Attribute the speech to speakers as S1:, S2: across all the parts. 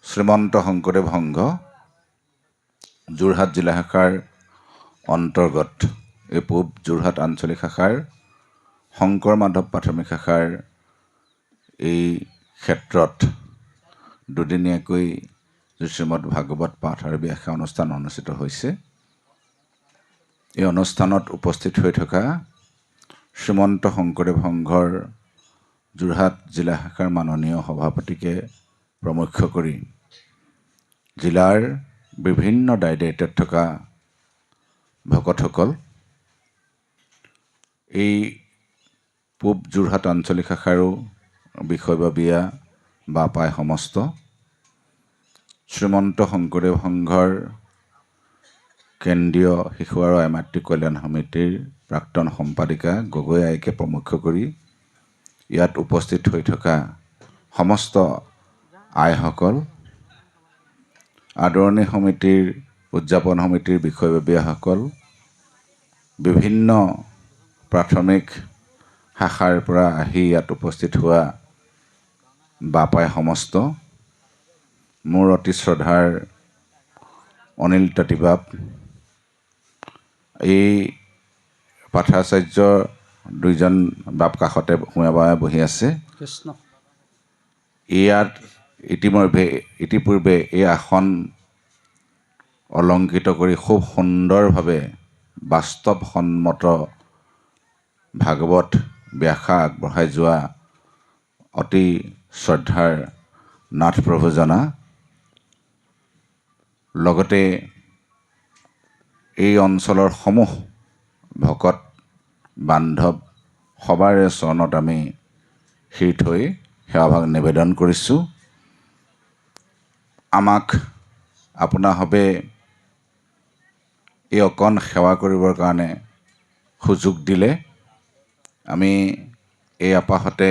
S1: শ্ৰীমন্ত শংকৰদেৱ সংঘ যোৰহাট জিলা শাখাৰ অন্তৰ্গত এই পূব যোৰহাট আঞ্চলিক শাখাৰ শংকৰ মাধৱ প্ৰাথমিক শাখাৰ এই ক্ষেত্ৰত দুদিনীয়াকৈ শ্ৰীমদ ভাগৱত পাঠ আৰু ব্যাখ্যা অনুষ্ঠান অনুষ্ঠিত হৈছে। এই অনুষ্ঠানত উপস্থিত হৈ থকা শ্ৰীমন্ত শংকৰদেৱ সংঘৰ যোৰহাট জিলা শাখাৰ মাননীয় সভাপতিকে প্ৰমুখ্য কৰি জিলাৰ বিভিন্ন দায়িত্বত থকা ভকতসকল, এই পূব যোৰহাট আঞ্চলিক শাখাৰো বিষয়ববীয়া বা পাই সমস্ত, শ্ৰীমন্ত শংকৰদেৱ সংঘৰ কেন্দ্ৰীয় শিশু আৰু আই মাতৃ কল্যাণ সমিতিৰ প্ৰাক্তন সম্পাদিকা গগৈ আইকে প্ৰমুখ্য কৰি ইয়াত উপস্থিত হৈ থকা সমস্ত আইসকল, আদৰণি সমিতিৰ উদযাপন সমিতিৰ বিষয়ববীয়াসকল, বিভিন্ন প্ৰাথমিক শাখাৰ পৰা আহি ইয়াত উপস্থিত হোৱা বাপাই সমস্ত, মোৰ অতি শ্ৰদ্ধাৰ অনিল তাঁতীবাপ, এই পাঠাচাৰ্য দুইজন বাপ কাষতে শুৱে বাৱে বহি আছে।
S2: কৃষ্ণ।
S1: ইয়াত ইতিপূৰ্বে এই আসন অলংকৃত কৰি খুব সুন্দৰভাৱে বাস্তৱসন্মত ভাগৱত ব্যাখ্যা আগবঢ়াই যোৱা অতি শ্ৰদ্ধাৰ নাথ প্ৰভুজনা, লগতে এই অঞ্চলৰ সমূহ ভকত বান্ধৱ সবাৰে চৰণত আমি শিৰ থৈ সেৱাভাগ নিবেদন কৰিছোঁ। আমাক আপোনাসৱে এই অকণ সেৱা কৰিবৰ কাৰণে সুযোগ দিলে। আমি এই আপাহতে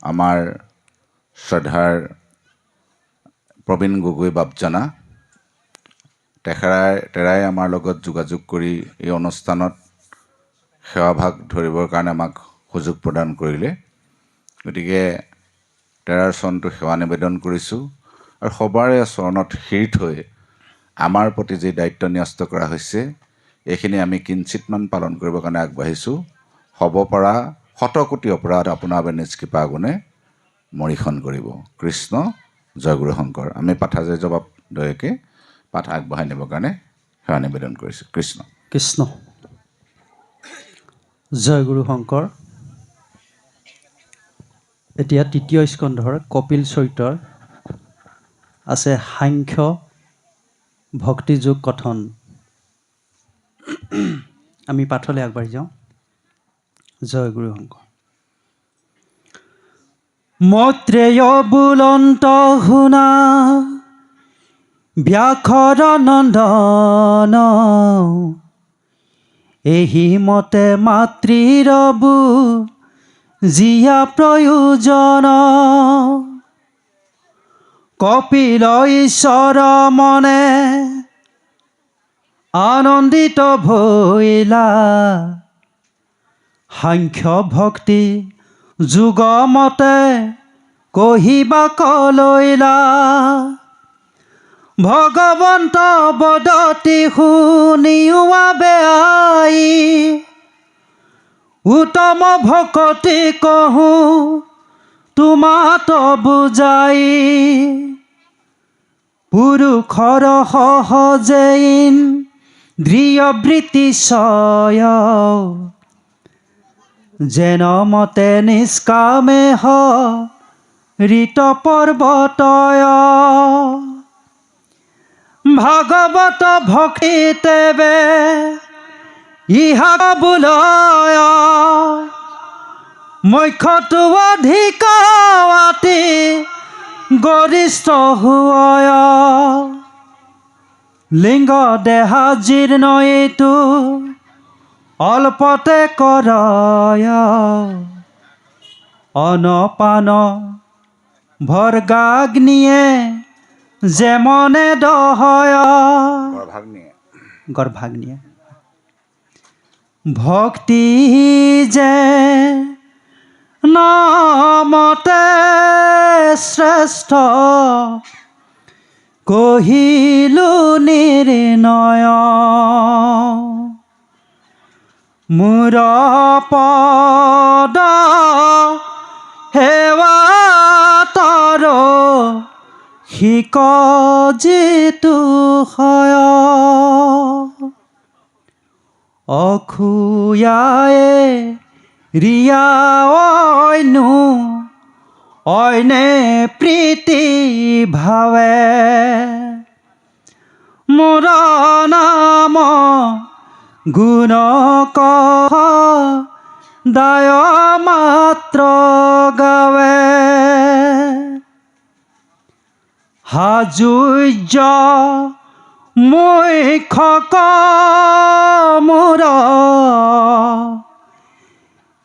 S1: আমাৰ শ্ৰদ্ধাৰ প্ৰবীণ গগৈ বাপজনা তেৰাই আমাৰ লগত যোগাযোগ কৰি এই অনুষ্ঠানত সেৱাভাগ ধৰিবৰ কাৰণে আমাক সুযোগ প্ৰদান কৰিলে। গতিকে তেৰাৰ চৰণটো সেৱা নিবেদন কৰিছোঁ আৰু সবাৰে চৰণত শিৰ থৈ আমাৰ প্ৰতি যি দায়িত্ব ন্যস্ত কৰা হৈছে এইখিনি আমি কিঞ্চিতমান পালন কৰিবৰ কাৰণে আগবাঢ়িছোঁ। হ'ব পৰা শতকোটি অপৰাধ আপোনাৰ বাবে নিজ কৃপা গুণে মৰিখন কৰিব। কৃষ্ণ জয়গুৰু শংকৰ। আমি পাঠাচাৰ্য বাপদ্বয়কে পাঠ আগবঢ়াই নিবৰ কাৰণে সেৱা নিবেদন কৰিছোঁ। কৃষ্ণ
S2: কৃষ্ণ। জয়গুৰু শংকৰ। এতিয়া তৃতীয় স্কন্ধৰ কপিল চৰিত্ৰৰ আছে সাংখ্য ভক্তিযোগ কথন। আমি পাঠলৈ আগবাঢ়ি যাওঁ। জয়গুৰু শংকৰ। মৈত্ৰেয় বুলন্ত শুনা ব্যাসৰ নন্দন, এহি মতে মাতৃৰ জিয়া প্ৰয়োজন, কপিল ঈশ্বৰ মনে আনন্দিত ভৈলা, সাংখ্য ভক্তি যোগ মতে কহিবা কলৈলা, ভগৱন্ত বদতি শুনিওৱা বেআই, উত্তম ভকতি কহোঁ তোমাত বুজাই, পুৰুষৰ সহজেইন দৃঢ়বৃত্তি ছয়, যেন মতে নিষ্কামে ঋত পৰ্বতয়, ভাগৱত ভক্তি তেবে ইহা বুলয়, মুখ্যটো অধিক অতি গৰিষ্ঠ হয়, লিংগ দেহা জীৰ্ণ এইটো অল্পতে কৰয়, অনপান ভৰ্গাগ্নিয়ে যেমনে দহয়, গৰ্ভাগ্নিয়ে ভক্তি যে নামতে শ্ৰেষ্ঠ কহিলো নিৰ্ণয় মোৰ পদ সেৱা তৰ শিক যিটো হয় অখুয়ায়ে ৰিয়া অইনো অইনে প্ৰীতি ভাৱে মোৰ নাম গুণ কহ দায় মাত্ৰ গাৱে হাজুৰ্য মুখ্যক মোৰ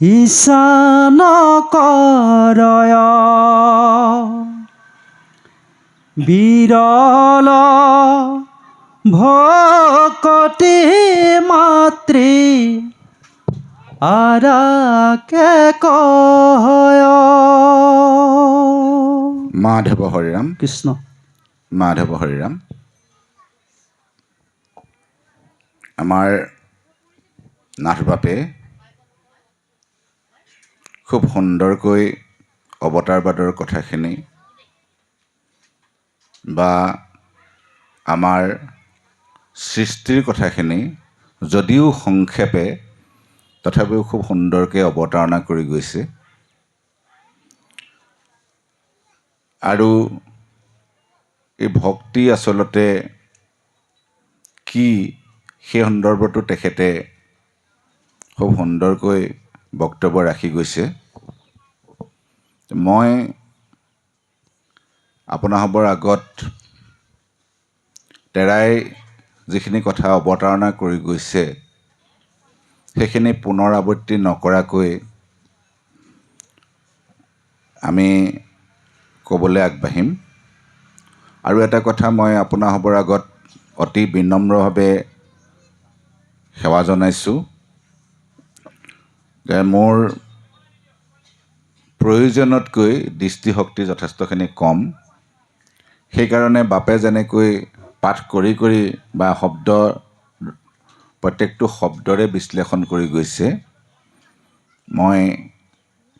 S2: ঈশান কৰয় বিৰল ভকতি মাতৃ আৰাকে কয়
S1: মাধৱ হৰিৰাম
S2: কৃষ্ণ
S1: মাধৱ হৰিৰাম। আমাৰ নাথবাপে খুব সুন্দৰকৈ অৱতাৰবাদৰ কথাখিনি বা আমাৰ সৃষ্টিৰ কথাখিনি যদিও সংক্ষেপে তথাপিও খুব সুন্দৰকৈ অৱতাৰণা কৰি গৈছে। আৰু এই ভক্তি আচলতে কি সেই সন্দৰ্ভতো তেখেতে খুব সুন্দৰকৈ বক্তব্য ৰাখি গৈছে। মই আপোনাসৱৰ আগত তেৰাই যিখিনি কথা অৱতাৰণা কৰি গৈছে সেইখিনি পুনৰাবৃত্তি নকৰাকৈ আমি ক'বলৈ আগবাঢ়িম। আৰু এটা কথা মই আপোনাসৱৰ আগত অতি বিনম্ৰভাৱে সেৱা জনাইছোঁ যে মোৰ প্ৰয়োজনতকৈ দৃষ্টিশক্তি যথেষ্টখিনি কম। সেইকাৰণে বাপে যেনেকৈ পাঠ কৰি কৰি বা প্ৰত্যেকটো শব্দৰে বিশ্লেষণ কৰি গৈছে মই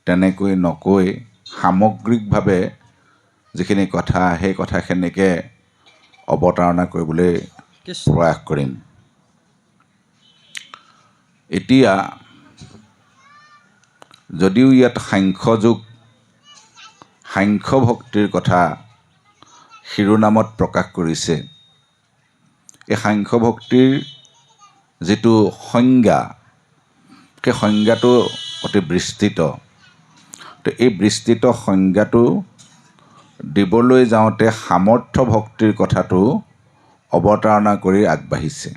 S1: তেনেকৈ নকৈ সামগ্ৰিকভাৱে যিখিনি কথা সেই কথাখিনিকে অৱতাৰণা কৰিবলৈ প্ৰয়াস কৰিম। এতিয়া যদিও ইয়াত সাংখ্য ভক্তিৰ কথা শিৰোনামত প্ৰকাশ কৰিছে, এই সাংখ্য ভক্তিৰ যিটো সংজ্ঞা সেই সংজ্ঞাটো অতি বিস্তৃত। তো এই বিস্তৃত সংজ্ঞাটো দিবলৈ যাওঁতে সামৰ্থ্য ভক্তিৰ কথাটো অৱতাৰণা কৰি আগবাঢ়িছে।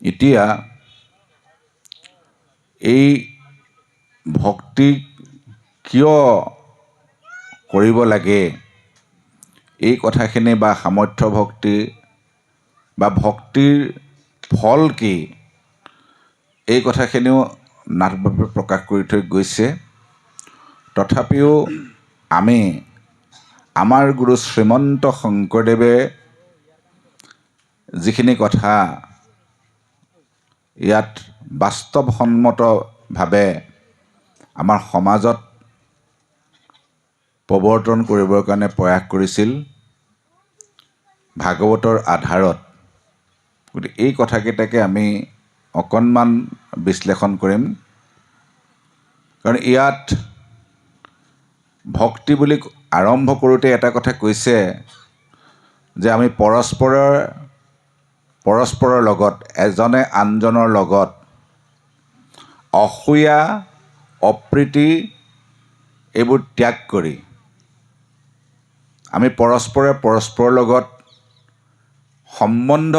S1: এতিয়া এই ভক্তি কিয় কৰিব লাগে এই কথাখিনি বা সামৰ্থ্য ভক্তি বা ভক্তিৰ ফল কি এই কথাখিনিও নাথবাপে প্ৰকাশ কৰি থৈ গৈছে। তথাপিও আমি আমাৰ গুৰু শ্ৰীমন্ত শংকৰদেৱে যিখিনি কথা ইয়াত বাস্তৱসন্মতভাৱে আমাৰ সমাজত প্ৰৱৰ্তন কৰিবৰ কাৰণে প্ৰয়াস কৰিছিল ভাগৱতৰ আধাৰত, গতিকে এই কথাকেইটাকে আমি অকণমান বিশ্লেষণ কৰিম। কাৰণ ইয়াত ভক্তি বুলি আৰম্ভ কৰোঁতে এটা কথা কৈছে যে আমি পৰস্পৰৰ লগত এজনে আনজনৰ লগত অসূয়া অপ্ৰীতি এইবোৰ ত্যাগ কৰি আমি পৰস্পৰৰ লগত সম্বন্ধ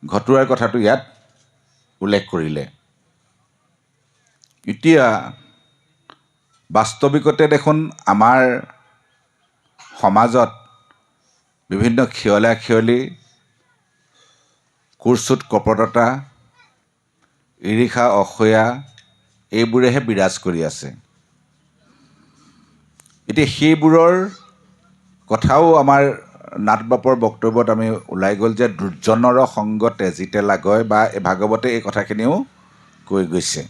S1: ঘটোৱাৰ কথাটো ইয়াত উল্লেখ কৰিলে। এতিয়া বাস্তৱিকতে দেখোন আমাৰ সমাজত বিভিন্ন খিয়লা খিয়লি কুৰ্চুত কপটতা ঈৰ্ষা অসূয়া এইবোৰেহে বিৰাজ কৰি আছে। এতিয়া সেইবোৰৰ কথাও আমাৰ নাথ বাপৰ বক্তব্যত আমি ওলাই গ'ল যে দুৰ্জনৰ সংগ তেজিতে লাগয়, বা এই ভাগৱতে এই কথাখিনিও কৈ গৈছে।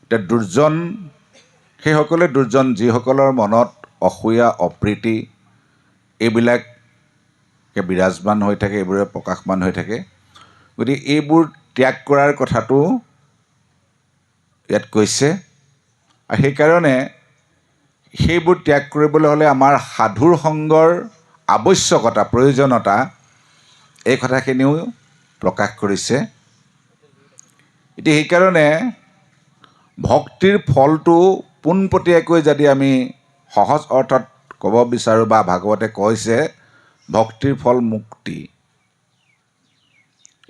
S1: এতিয়া দুৰ্জন, সেইসকলে দুৰ্জন যিসকলৰ মনত অসূয়া অপ্ৰীতি এইবিলাকে বিৰাজমান হৈ থাকে, এইবোৰে প্ৰকাশমান হৈ থাকে। গতিকে এইবোৰ ত্যাগ কৰাৰ কথাটো ইয়াত কৈছে। আৰু সেইকাৰণে সেইবোৰ ত্যাগ কৰিবলৈ হ'লে আমাৰ সাধুৰ সংগৰ আৱশ্যকতা, প্ৰয়োজনীয়তা, এই কথাখিনিও প্ৰকাশ কৰিছে। এতিয়া সেইকাৰণে ভক্তিৰ ফলটো পোনপটীয়াকৈ যদি আমি সহজ অৰ্থত ক'ব বিচাৰোঁ, বা ভাগৱতে কৈছে ভক্তিৰ ফল মুক্তি।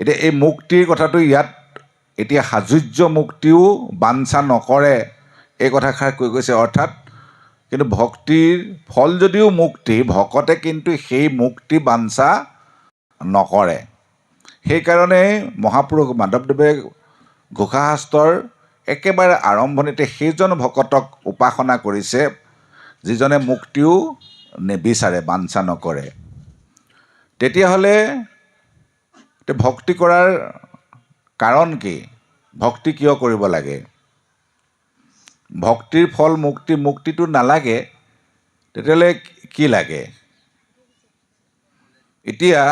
S1: এতিয়া এই মুক্তিৰ কথাটো ইয়াত এতিয়া সাজুৰ্য মুক্তিও বাঞ্ছা নকৰে, এই কথাষাৰ কৈ গৈছে। অৰ্থাৎ কিন্তু ভক্তিৰ ফল যদিও মুক্তি, ভকতে কিন্তু সেই মুক্তি বাঞ্ছা নকৰে। সেইকাৰণে মহাপুৰুষ মাধৱদেৱে ঘোষাশাস্ত্ৰৰ একেবাৰে আৰম্ভণিতে সেইজন ভকতক উপাসনা কৰিছে যিজনে মুক্তিও নিবিচাৰে, বাঞ্ছা নকৰে। তেতিয়াহ'লে ভক্তি কৰাৰ কাৰণ কি? ভক্তি কিয় কৰিব লাগে? ভক্তিৰ ফল মুক্তি, মুক্তিটো নালাগে, তেতিয়াহ'লে কি লাগে? এতিয়া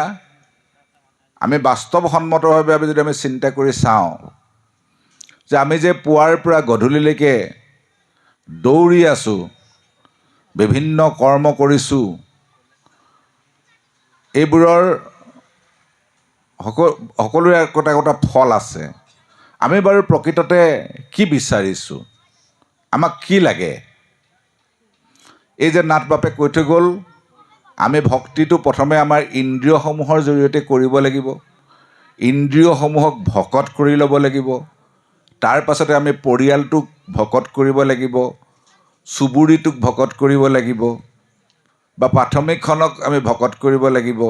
S1: আমি বাস্তৱসন্মতভাৱে যদি আমি চিন্তা কৰি চাওঁ যে আমি যে পুৱাৰ পৰা গধূলিলৈকে দৌৰি আছোঁ, বিভিন্ন কৰ্ম কৰিছোঁ, এইবোৰৰ সকলোৰে একোটা একোটা ফল আছে। আমি বাৰু প্ৰকৃততে কি বিচাৰিছোঁ? আমাক কি লাগে? এই যে নাথ বাপে কৈ থৈ গ'ল, আমি ভক্তিটো প্ৰথমে আমাৰ ইন্দ্ৰিয়সমূহৰ জৰিয়তে কৰিব লাগিব। ইন্দ্ৰিয়সমূহক ভকত কৰি ল'ব লাগিব। তাৰ পাছতে আমি পৰিয়ালটোক ভকত কৰিব লাগিব, চুবুৰীটোক ভকত কৰিব লাগিব, বা প্ৰাথমিকখনক আমি ভকত কৰিব লাগিব।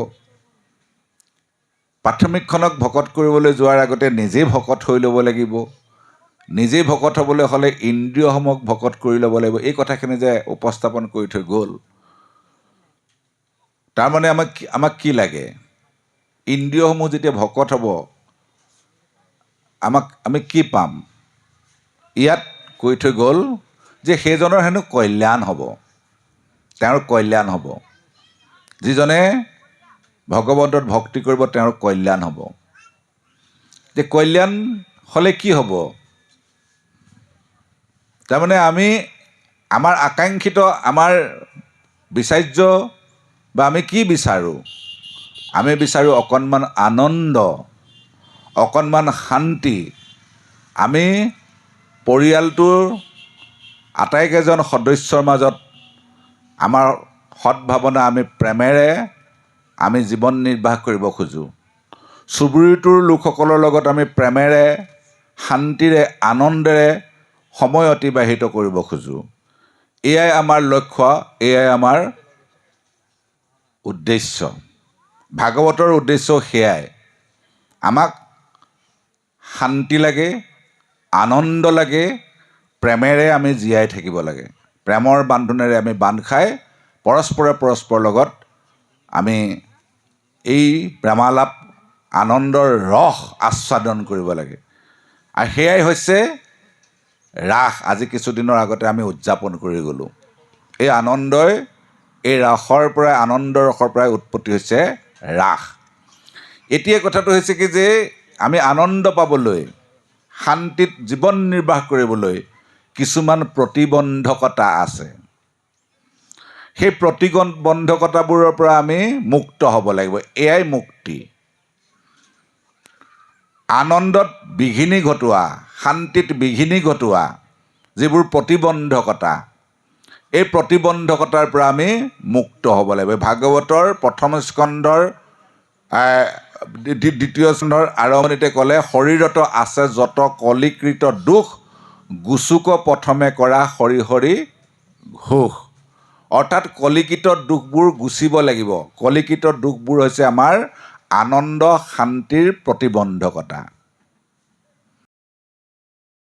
S1: প্ৰাথমিকখনক ভকত কৰিবলৈ যোৱাৰ আগতে নিজেই ভকত হৈ ল'ব লাগিব। নিজেই ভকত হ'বলৈ হ'লে ইন্দ্ৰিয়সমূহক ভকত কৰি ল'ব লাগিব। এই কথাখিনি যে উপস্থাপন কৰি থৈ গ'ল, তাৰমানে আমাক কি লাগে? ইন্দ্ৰিয়সমূহ যেতিয়া ভকত হ'ব, আমি কি পাম? ইয়াত কৈ থৈ গ'ল যে সেইজনৰ হেনো কল্যাণ হ'ব, তেওঁৰ কল্যাণ হ'ব। যিজনে ভগৱন্তত ভক্তি কৰিব তেওঁৰ কল্যাণ হ'ব। যে কল্যাণ হ'লে কি হ'ব? তাৰমানে আমাৰ আকাংক্ষিত, আমাৰ বিচাৰ্য, বা আমি কি বিচাৰোঁ? আমি বিচাৰোঁ অকণমান আনন্দ, অকণমান শান্তি। আমি পৰিয়ালটোৰ আটাইকেইজন সদস্যৰ মাজত আমাৰ সদ্ভাৱনা, আমি প্ৰেমেৰে আমি জীৱন নিৰ্বাহ কৰিব খোজোঁ। চুবুৰীটোৰ লোকসকলৰ লগত আমি প্ৰেমেৰে, শান্তিৰে, আনন্দেৰে সময় অতিবাহিত কৰিব খোজোঁ। এয়াই আমাৰ লক্ষ্য, এয়াই আমাৰ উদ্দেশ্য। ভাগৱতৰ উদ্দেশ্য সেয়াই। আমাক শান্তি লাগে, আনন্দ লাগে, প্ৰেমেৰে আমি জীয়াই থাকিব লাগে। প্ৰেমৰ বান্ধোনেৰে আমি বান্ধ খাই পৰস্পৰৰ লগত আমি এই প্ৰেমালাপ, আনন্দৰ ৰস আস্বাদন কৰিব লাগে। আৰু সেয়াই হৈছে ৰাস। আজি কিছুদিনৰ আগতে আমি উদযাপন কৰি গ'লোঁ। এই আনন্দই, এই ৰাসৰ পৰাই, আনন্দৰ ৰসৰ পৰাই উৎপত্তি হৈছে ৰাস। এতিয়া কথাটো হৈছে কি যে আমি আনন্দ পাবলৈ, শান্তিত জীৱন নিৰ্বাহ কৰিবলৈ কিছুমান প্ৰতিবন্ধকতা আছে। সেই প্ৰতিবন্ধকতাবোৰৰ পৰা আমি মুক্ত হ'ব লাগিব। এয়াই মুক্তি। আনন্দত বিঘিনি ঘটোৱা, শান্তিত বিঘিনি ঘটোৱা যিবোৰ প্ৰতিবন্ধকতা, এই প্ৰতিবন্ধকতাৰ পৰা আমি মুক্ত হ'ব লাগিব। ভাগৱতৰ প্ৰথম স্কন্ধৰ দ্বিতীয় স্কন্ধৰ আৰম্ভণিতে ক'লে, শৰীৰত আছে যত কলিকৃত দুখ, গুচুক প্ৰথমে কৰা হৰি হৰি ঘোষ। অৰ্থাৎ কলিকৃত দুখবোৰ গুচিব লাগিব। কলিকৃত দুখবোৰ হৈছে আমাৰ আনন্দ, শান্তিৰ প্ৰতিবন্ধকতা।